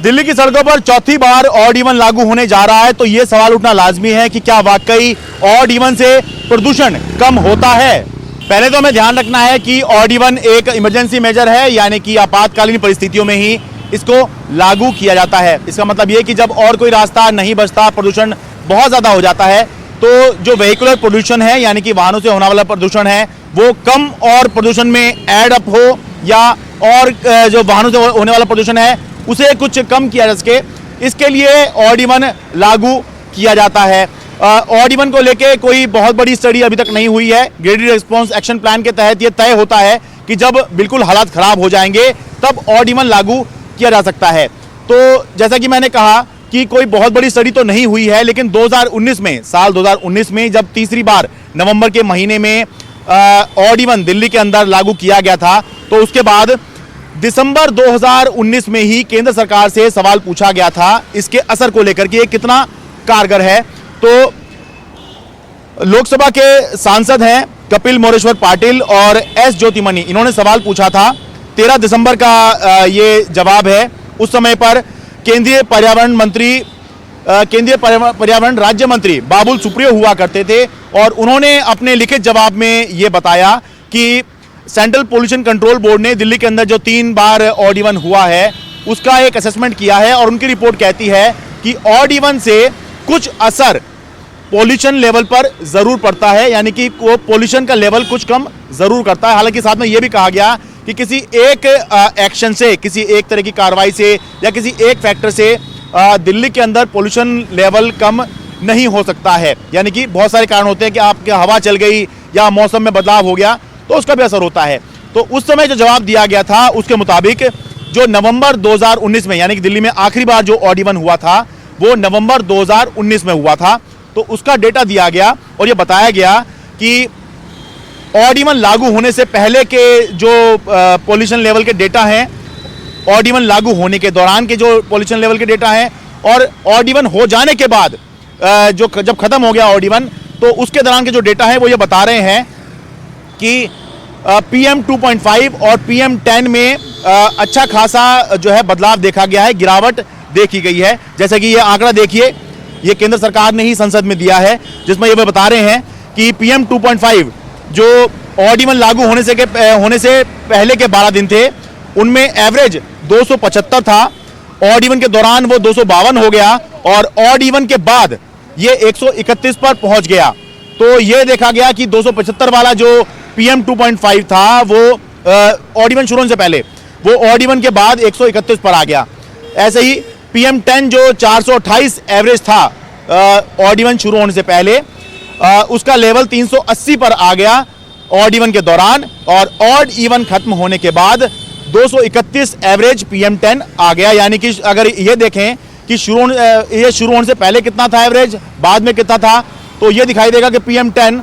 दिल्ली की सड़कों पर चौथी बार ऑड इवन लागू होने जा रहा है, तो यह सवाल उठना लाजमी है कि क्या वाकई ऑड इवन से प्रदूषण कम होता है। पहले तो हमें ध्यान रखना है कि ऑड इवन एक इमरजेंसी मेजर है, यानी कि आपातकालीन परिस्थितियों में ही इसको लागू किया जाता है। इसका मतलब यह कि जब और कोई रास्ता नहीं बचता, प्रदूषण बहुत ज्यादा हो जाता है, तो जो व्हीकुलर प्रदूषण है यानी कि वाहनों से होने वाला प्रदूषण है वो कम और प्रदूषण में ऐड अप हो, या और जो वाहनों से होने वाला प्रदूषण है उसे कुछ कम किया जा सके, इसके लिए ऑड इवन लागू किया जाता है। ऑड इवन को लेके कोई बहुत बड़ी स्टडी अभी तक नहीं हुई है। ग्रेडेड रिस्पांस एक्शन प्लान के तहत ये तय होता है कि जब बिल्कुल हालात खराब हो जाएंगे तब ऑड इवन लागू किया जा सकता है। तो जैसा कि मैंने कहा कि कोई बहुत बड़ी स्टडी तो नहीं हुई है, लेकिन 2019 में, साल 2019 में जब तीसरी बार नवंबर के महीने में ऑड इवन दिल्ली के अंदर लागू किया गया था, तो उसके बाद दिसंबर 2019 में ही केंद्र सरकार से सवाल पूछा गया था इसके असर को लेकर कि ये कितना कारगर है। तो लोकसभा के सांसद हैं कपिल मोरेश्वर पाटिल और एस ज्योतिमणि, इन्होंने सवाल पूछा था। 13 दिसंबर का ये जवाब है। उस समय पर केंद्रीय पर्यावरण राज्य मंत्री बाबुल सुप्रियो हुआ करते थे और उन्होंने अपने लिखित जवाब में ये बताया कि सेंट्रल पोल्यूशन कंट्रोल बोर्ड ने दिल्ली के अंदर जो 3 बार ऑड इवन हुआ है उसका एक असेसमेंट किया है और उनकी रिपोर्ट कहती है कि ऑड इवन से कुछ असर पोल्यूशन लेवल पर जरूर पड़ता है, यानी कि वो पोल्यूशन का लेवल कुछ कम जरूर करता है। हालांकि साथ में ये भी कहा गया कि किसी एक एक्शन से, किसी एक तरह की कार्रवाई से या किसी एक फैक्टर से दिल्ली के अंदर पोल्यूशन लेवल कम नहीं हो सकता है। यानी कि बहुत सारे कारण होते हैं कि आपकी हवा चल गई या मौसम में बदलाव हो गया तो उसका भी असर होता है। तो उस समय जो जवाब दिया गया था उसके मुताबिक जो नवंबर 2019 में, यानी कि दिल्ली में आखिरी बार जो ऑड इवन हुआ था वो नवंबर 2019 में हुआ था, तो उसका डेटा दिया गया और ये बताया गया कि ऑड इवन लागू होने से पहले के जो पॉल्यूशन लेवल के डेटा हैं, ऑड इवन लागू होने के दौरान के जो पॉल्यूशन लेवल के डेटा हैं, और ऑड इवन हो जाने के बाद जो जब खत्म हो गया ऑड इवन तो उसके दौरान के जो डेटा हैं वो ये बता रहे हैं कि PM 2.5 और PM 10 में अच्छा खासा जो है बदलाव देखा गया है, गिरावट देखी गई है। जैसे कि ये आंकड़ा देखिए, ये केंद्र सरकार ने ही संसद में दिया है, जिसमें ये बता रहे हैं कि PM 2.5 जो ऑड इवन लागू होने से पहले के 12 दिन थे उनमें एवरेज 275 था, ऑड इवन के दौरान वो 252 हो गया और ऑड इवन के बाद ये 131 पर पहुंच गया। तो ये देखा गया कि 275 वाला जो PM 2.5 था वो ऑड इवन शुरू होने से पहले, वो ऑड इवन के बाद 131 पर आ गया। ऐसे ही PM 10 जो 428 एवरेज था ऑड इवन शुरू होने से पहले, उसका लेवल 380 पर आ गया ऑड इवन के दौरान, और ऑड इवन खत्म होने के बाद 231 एवरेज PM 10 आ गया। यानी कि अगर ये देखें कि ये शुरू होने से पहले कितना था एवरेज, बाद में कितना था, तो ये दिखाई देगा कि PM 10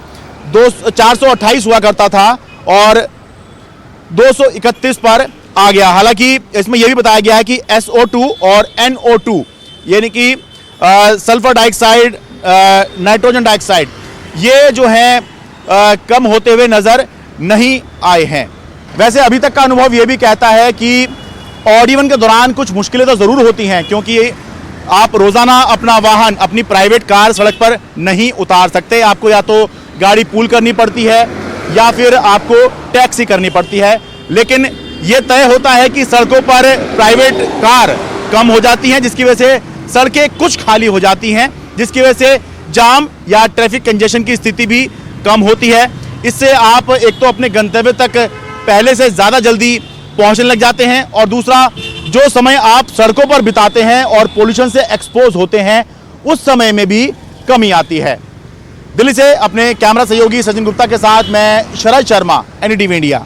428 हुआ करता था और 231 पर आ गया। हालांकि इसमें यह भी बताया गया है कि SO2 और NO2 यानी कि सल्फर डाइऑक्साइड, नाइट्रोजन डाइऑक्साइड, ये जो हैं कम होते हुए नजर नहीं आए हैं। वैसे अभी तक का अनुभव ये भी कहता है कि ऑड इवन के दौरान कुछ मुश्किलें तो जरूर होती हैं, क्योंकि आप रोजाना अपना वाहन, अपनी प्राइवेट कार सड़क पर नहीं उतार सकते। आपको या तो गाड़ी पूल करनी पड़ती है या फिर आपको टैक्सी करनी पड़ती है। लेकिन यह तय होता है कि सड़कों पर प्राइवेट कार कम हो जाती हैं, जिसकी वजह से सड़कें कुछ खाली हो जाती हैं, जिसकी वजह से जाम या ट्रैफिक कंजेशन की स्थिति भी कम होती है। इससे आप एक तो अपने गंतव्य तक पहले से ज़्यादा जल्दी पहुंचने लग जाते हैं, और दूसरा जो समय आप सड़कों पर बिताते हैं और पोल्यूशन से एक्सपोज होते हैं उस समय में भी कमी आती है। दिल्ली से अपने कैमरा सहयोगी सचिन गुप्ता के साथ मैं शरद शर्मा, NDTV इंडिया।